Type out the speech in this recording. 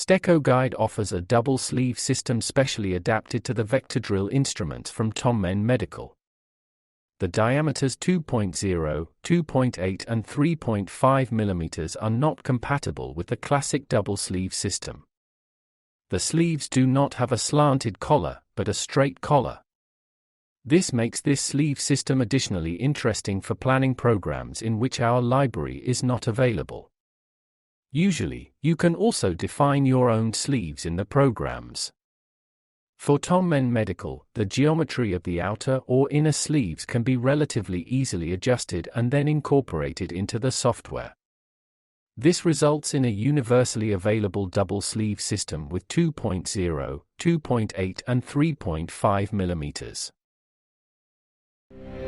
StecoGuide offers a double sleeve system specially adapted to the VECTOdrill instruments from Thommen Medical. The diameters 2.0, 2.8 and 3.5 mm are not compatible with the classic double sleeve system. The sleeves do not have a slanted collar, but a straight collar. This makes this sleeve system additionally interesting for planning programs in which our library is not available. Usually, you can also define your own sleeves in the programs. For Thommen Medical, the geometry of the outer or inner sleeves can be relatively easily adjusted and then incorporated into the software. This results in a universally available double sleeve system with 2.0, 2.8 and 3.5 mm.